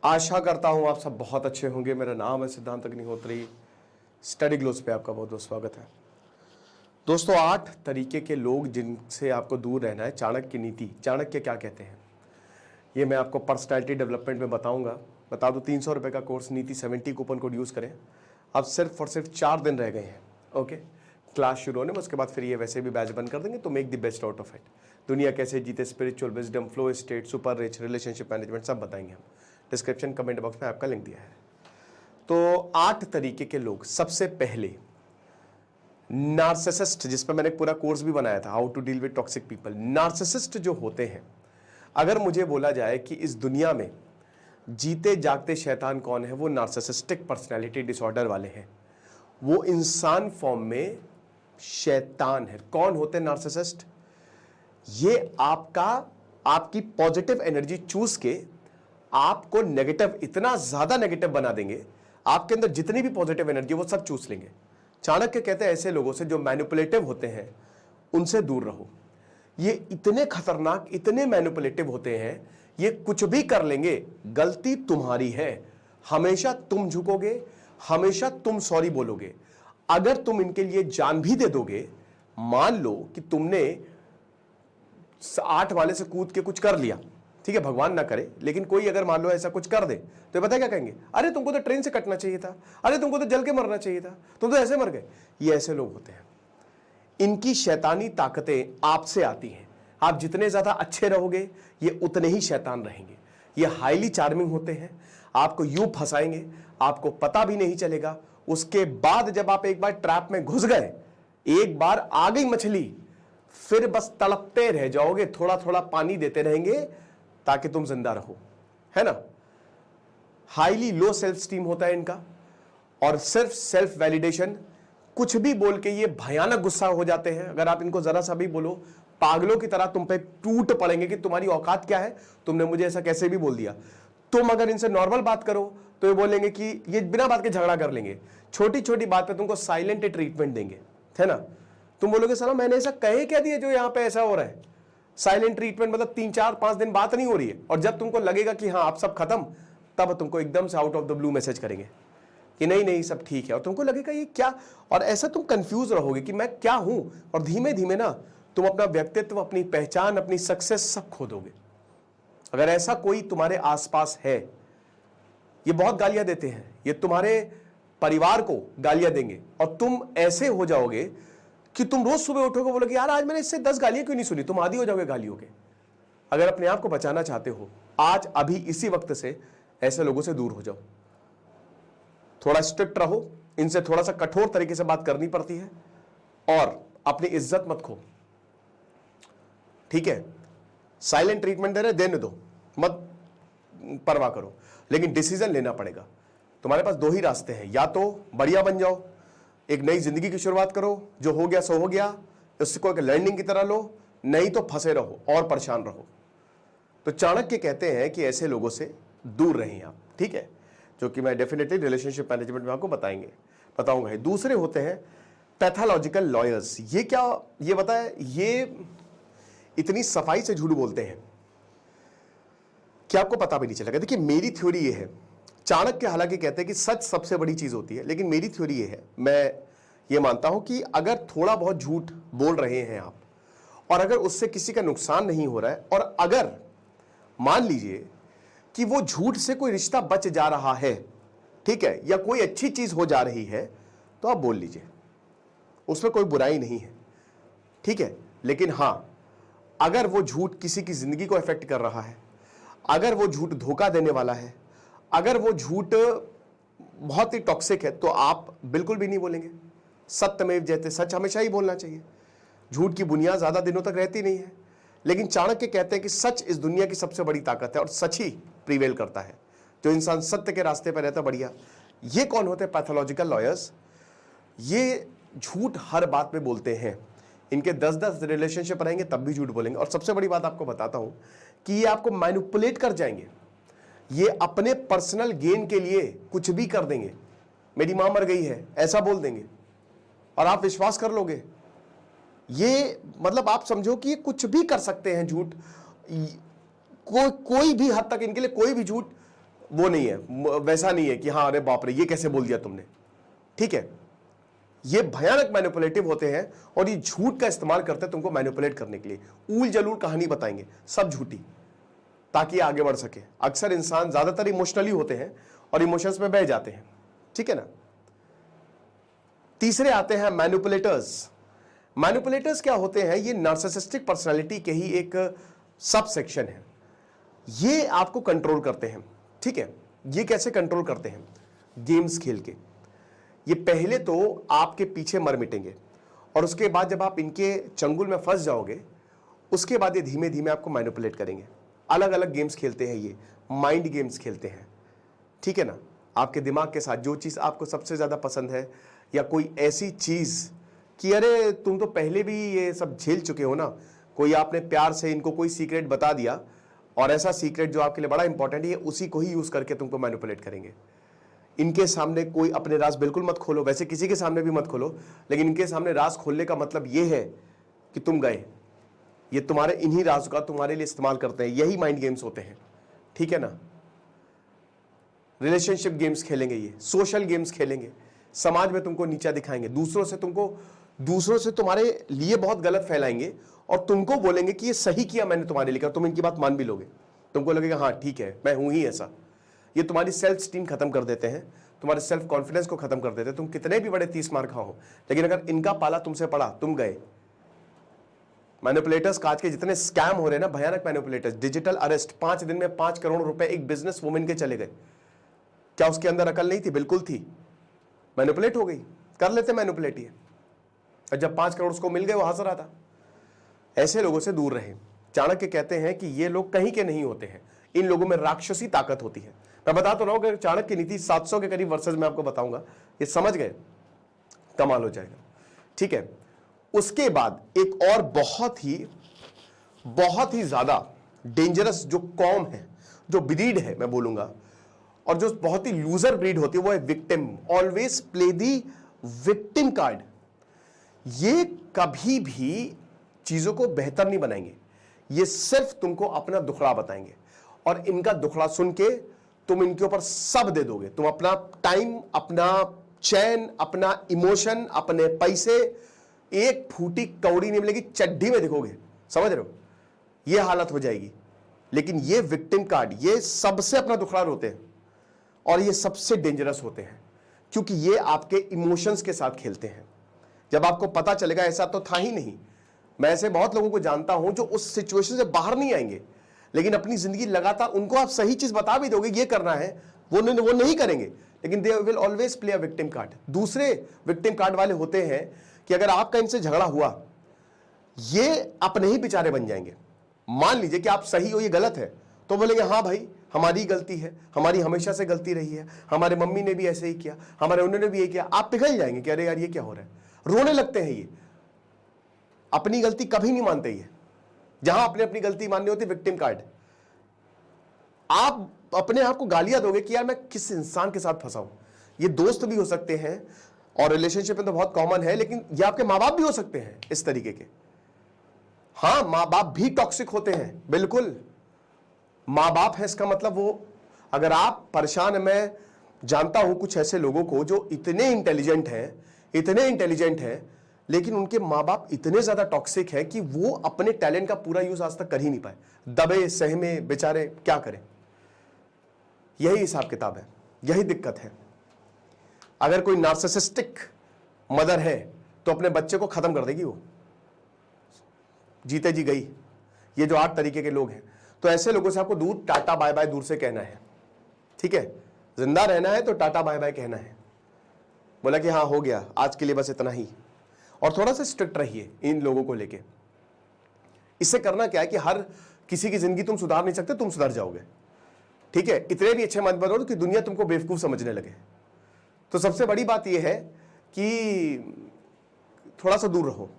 आशा करता हूं आप सब बहुत अच्छे होंगे। मेरा नाम है सिद्धांत अग्निहोत्री। स्टडी ग्लोस पे आपका बहुत बहुत स्वागत है। दोस्तों, 8 तरीके के लोग जिनसे आपको दूर रहना है। चाणक्य की नीति, चाणक्य क्या कहते हैं, ये मैं आपको पर्सनैलिटी डेवलपमेंट में बताऊंगा। बता दूं, 300 रुपये का कोर्स नीति 70 कूपन कोड यूज़ करें। अब सिर्फ और सिर्फ 4 दिन रह गए हैं। ओके, क्लास शुरू होने में, उसके बाद फिर ये वैसे भी बैच बंद कर देंगे। तो make the best out of it. दुनिया कैसे जीते, spiritual wisdom, flow state, super rich, relationship management, सब बताएंगे हम। डिस्क्रिप्शन कमेंट बॉक्स में आपका लिंक दिया है। तो 8 तरीके के लोग। सबसे पहले नार्सिसिस्ट, जिस पर मैंने पूरा कोर्स भी बनाया था, how to deal with toxic people. Narcissist जो होते हैं, अगर मुझे बोला जाए कि इस दुनिया में जीते जागते शैतान कौन है, वो नार्सिसिस्टिक पर्सनैलिटी डिसऑर्डर वाले हैं। वो इंसान फॉर्म में शैतान है। कौन होते हैं नार्सिसिस्ट? ये आपकी पॉजिटिव एनर्जी चूस के आपको नेगेटिव, इतना ज्यादा नेगेटिव बना देंगे, आपके अंदर जितनी भी पॉजिटिव एनर्जी वो सब चूस लेंगे। चाणक्य कहते हैं ऐसे लोगों से जो मैनिपुलेटिव होते हैं उनसे दूर रहो। ये इतने खतरनाक, इतने मैनिपुलेटिव होते हैं, ये कुछ भी कर लेंगे, गलती तुम्हारी है। हमेशा तुम झुकोगे, हमेशा तुम सॉरी बोलोगे। अगर तुम इनके लिए जान भी दे दोगे, मान लो कि तुमने 8 वाले से कूद के कुछ कर लिया, ठीक है, भगवान ना करे, लेकिन कोई अगर मान लो ऐसा कुछ कर दे, तो पता है क्या कहेंगे? अरे तुमको तो ट्रेन से कटना चाहिए था, अरे तुमको तो जल के मरना चाहिए था, तुम तो ऐसे मर गए। ये ऐसे लोग होते हैं। इनकी शैतानी ताकतें आपसे आती हैं। आप जितने ज्यादा अच्छे रहोगे, ये उतने ही शैतान रहेंगे। ये हाईली चार्मिंग होते हैं, आपको यूं फंसाएंगे, आपको पता भी नहीं चलेगा। उसके बाद जब आप एक बार ट्रैप में घुस गए, एक बार आ गई मछली, फिर बस तड़पते रह जाओगे, थोड़ा थोड़ा पानी देते रहेंगे ताकि तुम जिंदा रहो, है ना। हाईली लो सेल्फ स्टीम होता है इनका, और सिर्फ सेल्फ वैलिडेशन। कुछ भी बोल के ये भयानक गुस्सा हो जाते हैं। अगर आप इनको जरा सा भी बोलो, पागलों की तरह तुम पे टूट पड़ेंगे कि तुम्हारी औकात क्या है, तुमने मुझे ऐसा कैसे भी बोल दिया। तुम अगर इनसे नॉर्मल बात करो तो ये बोलेंगे कि ये बिना बात के झगड़ा कर लेंगे। छोटी छोटी बात पे तुमको साइलेंट ट्रीटमेंट देंगे, है ना। तुम बोलोगे साला मैंने ऐसा कहे क्या दिया जो यहां पे ऐसा हो रहा है। साइलेंट ट्रीटमेंट मतलब 3 4 5 दिन बात नहीं हो रही है, और जब तुमको लगेगा कि हाँ आप सब खत्म, तब तुमको एकदम से out of the blue message करेंगे कि नहीं नहीं सब ठीक है, और तुमको लगेगा ये क्या, और ऐसा तुम कंफ्यूज रहोगे कि मैं क्या हूं, और धीमे धीमे ना तुम अपना व्यक्तित्व, अपनी पहचान, अपनी सक्सेस सब खो दोगे। अगर ऐसा कोई तुम्हारे आसपास है, ये बहुत गालियां देते हैं, ये तुम्हारे परिवार को गालियां देंगे, और तुम ऐसे हो जाओगे कि तुम रोज सुबह उठोगे, बोलोगे यार आज मैंने इससे 10 गालियां क्यों नहीं सुनी। तुम आदी हो जाओगे गालियों के। अगर अपने आप को बचाना चाहते हो, आज अभी इसी वक्त से ऐसे लोगों से दूर हो जाओ। थोड़ा स्ट्रिक्ट रहो, इनसे थोड़ा सा कठोर तरीके से बात करनी पड़ती है, और अपनी इज्जत मत खो, ठीक है। साइलेंट ट्रीटमेंट दे रहे, देने दो, मत परवाह करो, लेकिन डिसीजन लेना पड़ेगा। तुम्हारे पास 2 ही रास्ते हैं, या तो बढ़िया बन जाओ, एक नई जिंदगी की शुरुआत करो, जो हो गया सो हो गया, उसको एक लर्निंग की तरह लो, नहीं तो फंसे रहो और परेशान रहो। तो चाणक्य कहते हैं कि ऐसे लोगों से दूर रहें आप, ठीक है, जो कि मैं डेफिनेटली रिलेशनशिप मैनेजमेंट में आपको बताऊंगा। दूसरे होते हैं पैथोलॉजिकल लॉयर्स। ये क्या, ये बताए, ये इतनी सफाई से झूठ बोलते हैं कि आपको पता भी नहीं चलेगा। देखिए मेरी थ्योरी ये है, चाणक्य हालांकि कहते हैं कि सच सबसे बड़ी चीज होती है, लेकिन मेरी थ्योरी ये है, मैं ये मानता हूं कि अगर थोड़ा बहुत झूठ बोल रहे हैं आप, और अगर उससे किसी का नुकसान नहीं हो रहा है, और अगर मान लीजिए कि वो झूठ से कोई रिश्ता बच जा रहा है, ठीक है, या कोई अच्छी चीज हो जा रही है, तो आप बोल लीजिए, उसमें कोई बुराई नहीं है, ठीक है। लेकिन हां, अगर वो झूठ किसी की जिंदगी को इफेक्ट कर रहा है, अगर वो झूठ धोखा देने वाला है, अगर वो झूठ बहुत ही टॉक्सिक है, तो आप बिल्कुल भी नहीं बोलेंगे। सत्यमेव जयते, सच हमेशा ही बोलना चाहिए। झूठ की बुनियाद ज्यादा दिनों तक रहती नहीं है, लेकिन चाणक्य कहते हैं कि सच इस दुनिया की सबसे बड़ी ताकत है, और सच ही प्रीवेल करता है। जो इंसान सत्य के रास्ते पर रहता है, बढ़िया। ये कौन होते हैं? Pathological lawyers. ये झूठ हर बात में बोलते हैं। इनके 10-10 रिलेशनशिप रहेंगे तब भी झूठ बोलेंगे, और सबसे बड़ी बात आपको बताता हूं कि ये आपको मैनिपुलेट कर जाएंगे। ये अपने पर्सनल गेन के लिए कुछ भी कर देंगे। मेरी मां मर गई है ऐसा बोल देंगे, और आप विश्वास कर लोगे। ये मतलब आप समझो कि ये कुछ भी कर सकते हैं झूठ। कोई भी हद तक इनके लिए कोई भी झूठ वो नहीं है, वैसा नहीं है कि हाँ अरे बाप रे ये कैसे बोल दिया तुमने, ठीक है। ये भयानक मैनिपुलेटिव होते हैं और ये झूठ का इस्तेमाल करते हैं तुमको मैनिपुलेट करने के लिए, ऊल जलूल कहानी बताएंगे, सब झूठी, ताकि आगे बढ़ सके। अक्सर इंसान ज्यादातर इमोशनली होते हैं और इमोशंस में बह जाते हैं, ठीक है ना। तीसरे आते हैं मैनिपुलेटर्स। मैनिपुलेटर्स क्या होते हैं? ये नार्सिसिस्टिक पर्सनालिटी के ही एक सब सेक्शन है। ये आपको कंट्रोल करते हैं, ठीक है। ये कैसे कंट्रोल करते हैं? गेम्स खेल के। ये पहले तो आपके पीछे मर मिटेंगे और उसके बाद जब आप इनके चंगुल में फंस जाओगे, उसके बाद ये धीमे धीमे आपको मैनिपुलेट करेंगे। अलग अलग गेम्स खेलते हैं, ये माइंड गेम्स खेलते हैं, ठीक है ना। आपके दिमाग के साथ जो चीज़ आपको सबसे ज़्यादा पसंद है, या कोई ऐसी चीज़ कि अरे तुम तो पहले भी ये सब झेल चुके हो ना, कोई आपने प्यार से इनको कोई सीक्रेट बता दिया और ऐसा सीक्रेट जो आपके लिए बड़ा इंपॉर्टेंट है, ये उसी को ही यूज़ करके तुमको मैनिपुलेट करेंगे। इनके सामने कोई अपने राज बिल्कुल मत खोलो, वैसे किसी के सामने भी मत खोलो, लेकिन इनके सामने राज खोलने का मतलब ये है कि तुम गए, ये तुम्हारे इन्हीं राज का तुम्हारे लिए इस्तेमाल करते हैं। यही माइंड गेम्स होते हैं, ठीक है ना। रिलेशनशिप गेम्स खेलेंगे, ये सोशल गेम्स खेलेंगे, समाज में तुमको नीचा दिखाएंगे, दूसरों से तुम्हारे लिए बहुत गलत फैलाएंगे और तुमको बोलेंगे कि ये सही किया मैंने तुम्हारे लिए, तुम इनकी बात मान भी लोगे, तुमको लगेगा हाँ ठीक है मैं हूं ही ऐसा। ये तुम्हारी सेल्फ स्टीम खत्म कर देते हैं, तुम्हारे सेल्फ कॉन्फिडेंस को खत्म कर देते हैं। तुम कितने भी बड़े 30 मार खाओ, लेकिन अगर इनका पाला तुमसे पड़ा, तुम गए। मैनिपुलेटर्स का आज के जितने स्कैम हो रहे हैं ना, भयानक मैनिपुलेटर्स, डिजिटल अरेस्ट, 5 दिन में 5 करोड़ रुपए एक बिजनेस वुमेन के चले गए। क्या उसके अंदर अकल नहीं थी? बिल्कुल थी, मैनिपुलेट हो गई, कर लेते मैनिपुलेट ये। और जब 5 करोड़ उसको मिल गए, वो हंस रहा था। ऐसे लोगों से दूर रहें। चाणक्य कहते हैं कि ये लोग कहीं के नहीं होते हैं, इन लोगों में राक्षसी ताकत होती है। मैं बता तो रहा हूं कि चाणक्य की नीति 700 के करीब वर्सेस में आपको बताऊंगा, ये समझ गए कमाल हो जाएगा, ठीक है। उसके बाद एक और बहुत ही ज्यादा डेंजरस जो कॉम है, जो ब्रीड है मैं बोलूंगा, और जो बहुत ही लूजर ब्रीड होती है, वो है victim. Always play the victim card. ये कभी भी चीजों को बेहतर नहीं बनाएंगे, ये सिर्फ तुमको अपना दुखड़ा बताएंगे और इनका दुखड़ा सुन के तुम इनके ऊपर सब दे दोगे। तुम अपना टाइम, अपना चैन, अपना इमोशन, अपने पैसे, एक फूटी कौड़ी नहीं मिलेगी, चड्डी में दिखोगे, समझ रहे हो, ये हालत हो जाएगी। लेकिन ये विक्टिम कार्ड, ये सबसे अपना दुखड़ा रोते हैं और ये सबसे डेंजरस होते हैं, क्योंकि ये आपके इमोशंस के साथ खेलते हैं। जब आपको पता चलेगा ऐसा तो था ही नहीं, मैं ऐसे बहुत लोगों को जानता हूं जो उस सिचुएशन से बाहर नहीं आएंगे, लेकिन अपनी जिंदगी लगातार, उनको आप सही चीज बता भी दोगे ये करना है, वो नहीं करेंगे, लेकिन they will always play a victim card. दूसरे विक्टिम कार्ड वाले होते हैं कि अगर आपका इनसे झगड़ा हुआ, ये अपने ही बेचारे बन जाएंगे। मान लीजिए कि आप सही हो, ये गलत है, तो बोलेंगे हाँ भाई हमारी गलती है, हमारी हमेशा से गलती रही है, हमारे मम्मी ने भी ऐसे ही किया, हमारे उन्होंने भी ये किया। आप पिघल जाएंगे कि अरे यार ये क्या हो रहा है, रोने लगते हैं। ये अपनी गलती कभी नहीं मानते। ये जहां अपने अपनी गलती माननी होती, विक्टिम कार्ड। आप अपने आप को गालियां दोगे कि यार मैं किस इंसान के साथ फंसा हूं। ये दोस्त भी हो सकते हैं और रिलेशनशिप में तो बहुत कॉमन है, लेकिन ये आपके माँ बाप भी हो सकते हैं इस तरीके के। हाँ, माँ बाप भी टॉक्सिक होते हैं, बिल्कुल। माँ बाप है इसका मतलब वो, अगर आप परेशान, मैं जानता हूं कुछ ऐसे लोगों को जो इतने इंटेलिजेंट हैं, लेकिन उनके माँ बाप इतने ज्यादा टॉक्सिक हैं कि वो अपने टैलेंट का पूरा यूज आज तक कर ही नहीं पाए, दबे सहमे बेचारे, क्या करें। यही हिसाब किताब है, यही दिक्कत है। अगर कोई नार्सिसिस्टिक मदर है तो अपने बच्चे को खत्म कर देगी, वो जीते जी गई। ये जो 8 तरीके के लोग हैं, तो ऐसे लोगों से आपको दूर, टाटा बाय बाय दूर से कहना है, ठीक है। जिंदा रहना है तो टाटा बाय बाय कहना है, बोला कि हाँ हो गया आज के लिए बस इतना ही। और थोड़ा सा स्ट्रिक्ट रहिए इन लोगों को लेके। इससे करना क्या है कि हर किसी की जिंदगी तुम सुधार नहीं सकते, तुम सुधर जाओगे, ठीक है। इतने भी अच्छे मत बनो कि दुनिया तुमको बेवकूफ समझने लगे। तो सबसे बड़ी बात यह है कि थोड़ा सा दूर रहो।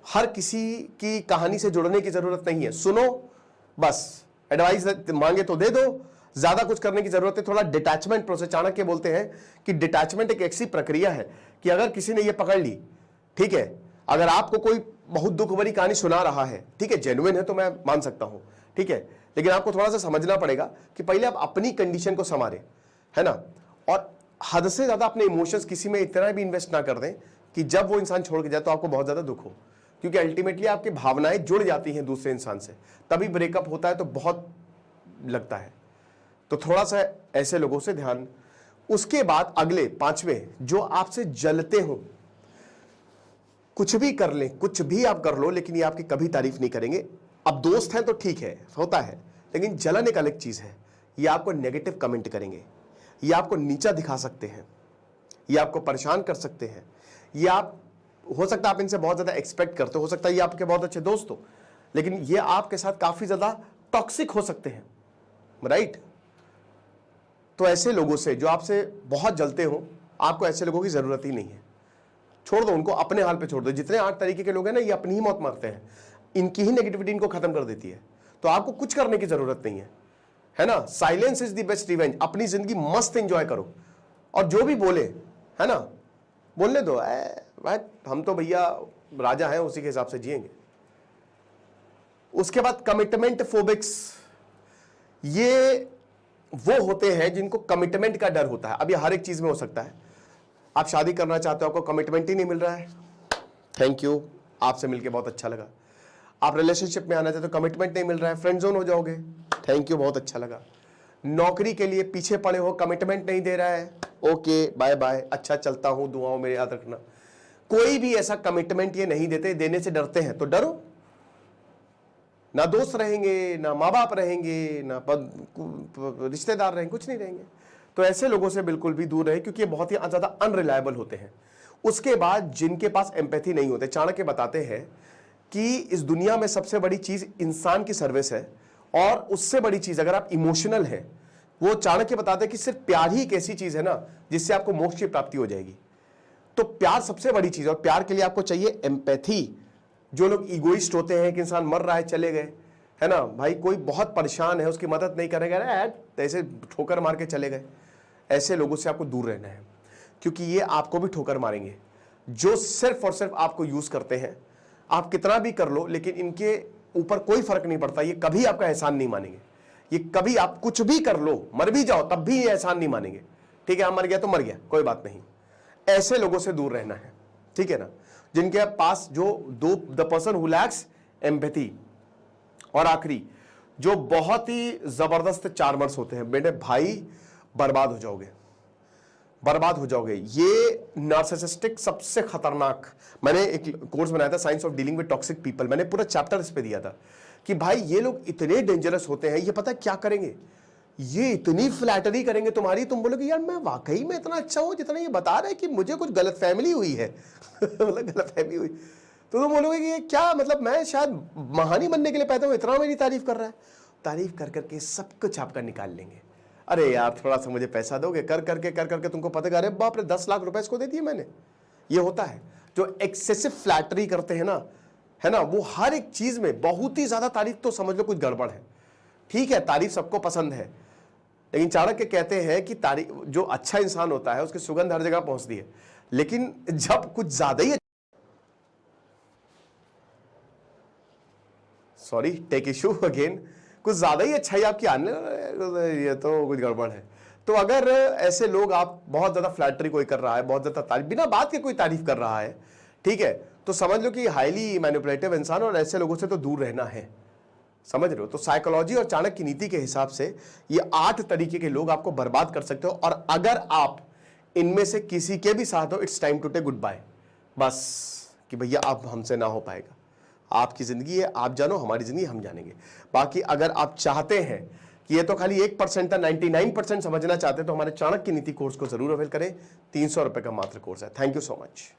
हर किसी की कहानी से जुड़ने की जरूरत नहीं है, सुनो बस, एडवाइस मांगे तो दे दो, ज्यादा कुछ करने की जरूरत है। थोड़ा डिटैचमेंट प्रोसेस, चाणक्य बोलते हैं कि डिटैचमेंट एक ऐसी प्रक्रिया है कि अगर किसी ने ये पकड़ ली, ठीक है, अगर आपको कोई बहुत दुख भरी कहानी सुना रहा है, ठीक है, जेन्युइन है तो मैं मान सकता हूं, ठीक है, लेकिन आपको थोड़ा सा समझना पड़ेगा कि पहले आप अपनी कंडीशन को संवारें, है ना, और हद से ज्यादा अपने इमोशंस किसी में इतना भी इन्वेस्ट ना कर दें कि जब वो इंसान छोड़ के जाए तो आपको बहुत ज्यादा दुख हो, क्योंकि अल्टीमेटली आपकी भावनाएं जुड़ जाती हैं दूसरे इंसान से, तभी ब्रेकअप होता है तो बहुत लगता है। तो थोड़ा सा ऐसे लोगों से ध्यान। उसके बाद अगले 5वें, जो आपसे जलते हो, कुछ भी कर लें, कुछ भी आप कर लो, लेकिन ये आपकी कभी तारीफ नहीं करेंगे। अब दोस्त हैं तो ठीक है, होता है, लेकिन जलन एक अलग चीज है। ये आपको नेगेटिव कमेंट करेंगे, ये आपको नीचा दिखा सकते हैं, ये आपको परेशान कर सकते हैं, ये आप, हो सकता है आप इनसे बहुत ज्यादा एक्सपेक्ट करते हो सकता है ये आपके बहुत अच्छे दोस्त हो, लेकिन ये आपके साथ काफी ज्यादा टॉक्सिक हो सकते हैं, राइट। तो ऐसे लोगों से जो आपसे बहुत जलते हो, आपको ऐसे लोगों की जरूरत ही नहीं है, छोड़ दो उनको, अपने हाल पे छोड़ दो। जितने 8 तरीके के लोग हैं ना, ये अपनी ही मौत मारते हैं, इनकी ही नेगेटिविटी इनको खत्म कर देती है, तो आपको कुछ करने की जरूरत नहीं है ना। Silence is the best revenge. अपनी जिंदगी मस्त एंजॉय करो, और जो भी बोले, है ना, बोलने दो, भाई हम तो भैया राजा हैं, उसी के हिसाब से जिएंगे। उसके बाद कमिटमेंट फोबिक्स, ये वो होते हैं जिनको कमिटमेंट का डर होता है। अब ये हर एक चीज में हो सकता है। आप शादी करना चाहते हो, आपको कमिटमेंट ही नहीं मिल रहा है, थैंक यू, आपसे मिलके बहुत अच्छा लगा। आप रिलेशनशिप में आना चाहते हो, कमिटमेंट नहीं मिल रहा है, फ्रेंड जोन हो जाओगे, थैंक यू, बहुत अच्छा लगा। नौकरी के लिए पीछे पड़े हो, कमिटमेंट नहीं दे रहा है, ओके बाय बाय, अच्छा चलता हूं, दुआओं में याद रखना। कोई भी ऐसा कमिटमेंट ये नहीं देते, देने से डरते हैं, तो डरो ना। दोस्त रहेंगे ना, माँ बाप रहेंगे ना, रिश्तेदार रहेंगे, कुछ नहीं रहेंगे। तो ऐसे लोगों से बिल्कुल भी दूर रहे, क्योंकि ये बहुत ही ज्यादा अनरिलायबल होते हैं। उसके बाद जिनके पास एम्पैथी नहीं होते, चाणक्य बताते हैं कि इस दुनिया में सबसे बड़ी चीज इंसान की सर्विस है, और उससे बड़ी चीज अगर आप इमोशनल है, वो चाणक्य बताते हैं कि सिर्फ प्यार ही एक ऐसी चीज है ना जिससे आपको मोक्ष की प्राप्ति हो जाएगी। तो प्यार सबसे बड़ी चीज है, और प्यार के लिए आपको चाहिए एम्पैथी। जो लोग इगोइस्ट होते हैं कि इंसान मर रहा है चले गए, है ना, भाई कोई बहुत परेशान है, उसकी मदद नहीं करेगा, ऐसे ठोकर मार के चले गए, ऐसे लोगों से आपको दूर रहना है, क्योंकि ये आपको भी ठोकर मारेंगे। जो सिर्फ और सिर्फ आपको यूज करते हैं, आप कितना भी कर लो, लेकिन इनके ऊपर कोई फर्क नहीं पड़ता, ये कभी आपका एहसान नहीं मानेंगे। ये कभी, आप कुछ भी कर लो, मर भी जाओ, तब भी ये एहसान नहीं मानेंगे। ठीक है, हम मर गया तो मर गया, कोई बात नहीं। ऐसे लोगों से दूर रहना है, ठीक है ना, जिनके पास the person who lacks empathy. और आखिरी, जो बहुत ही जबरदस्त चार्मर्स होते हैं, बेटे भाई बर्बाद हो जाओगे, बर्बाद हो जाओगे। ये नार्सिसिस्टिक सबसे खतरनाक, मैंने एक कोर्स बनाया था, science of dealing with toxic people, मैंने पूरा चैप्टर इस पे दिया था कि भाई ये लोग इतने डेंजरस होते हैं, ये पता क्या करेंगे, ये इतनी फ्लैटरी करेंगे तुम्हारी, तुम बोलोगे यार मैं वाकई में इतना अच्छा हूं जितना ये बता रहा है कि मुझे कुछ गलत फैमिली हुई है मतलब गलत फैमिली हुई, तो तुम बोलोगे कि ये क्या, मतलब मैं शायद महानी बनने के लिए पैदा हूं, इतना मेरी तारीफ कर रहा है। तारीफ कर करके सब कुछ आपका निकाल लेंगे। अरे यार थोड़ा सा मुझे पैसा दोगे, कर करके तुमको पता, अरे बाप रे 10 लाख रुपए इसको दे दिए मैंने। ये होता है जो एक्सेसिव फ्लैटरी करते हैं ना, है ना, वो हर एक चीज में बहुत ही ज्यादा तारीफ, तो समझ लो कुछ गड़बड़ है। ठीक है, तारीफ सबको पसंद है, लेकिन चाणक्य कहते हैं कि तारीफ, जो अच्छा इंसान होता है उसकी सुगंध हर जगह पहुंचती है, लेकिन जब कुछ ज्यादा ही, सॉरी टेक इशू अगेन, कुछ ज्यादा ही अच्छाई आपकी आने, ये तो कुछ गड़बड़ है। तो अगर ऐसे लोग, आप बहुत ज्यादा फ्लैटरी कोई कर रहा है, बहुत ज्यादा तारीफ, बिना बात के कोई तारीफ कर रहा है, ठीक है, तो समझ लो कि हाईली मैनिपुलेटिव इंसान, और ऐसे लोगों से तो दूर रहना है, समझ रहे हो। तो साइकोलॉजी और चाणक्य की नीति के हिसाब से ये 8 तरीके के लोग आपको बर्बाद कर सकते हो, और अगर आप इनमें से किसी के भी साथ हो, it's time to take goodbye, बस कि भैया अब हमसे ना हो पाएगा, आपकी जिंदगी है, आप जानो, हमारी जिंदगी हम जानेंगे। बाकी अगर आप चाहते हैं कि ये तो खाली 1% था, 99% समझना चाहते हैं, तो हमारे चाणक्य की नीति कोर्स को जरूर अवेल करें। 300 रुपए का मात्र कोर्स है। Thank you so much.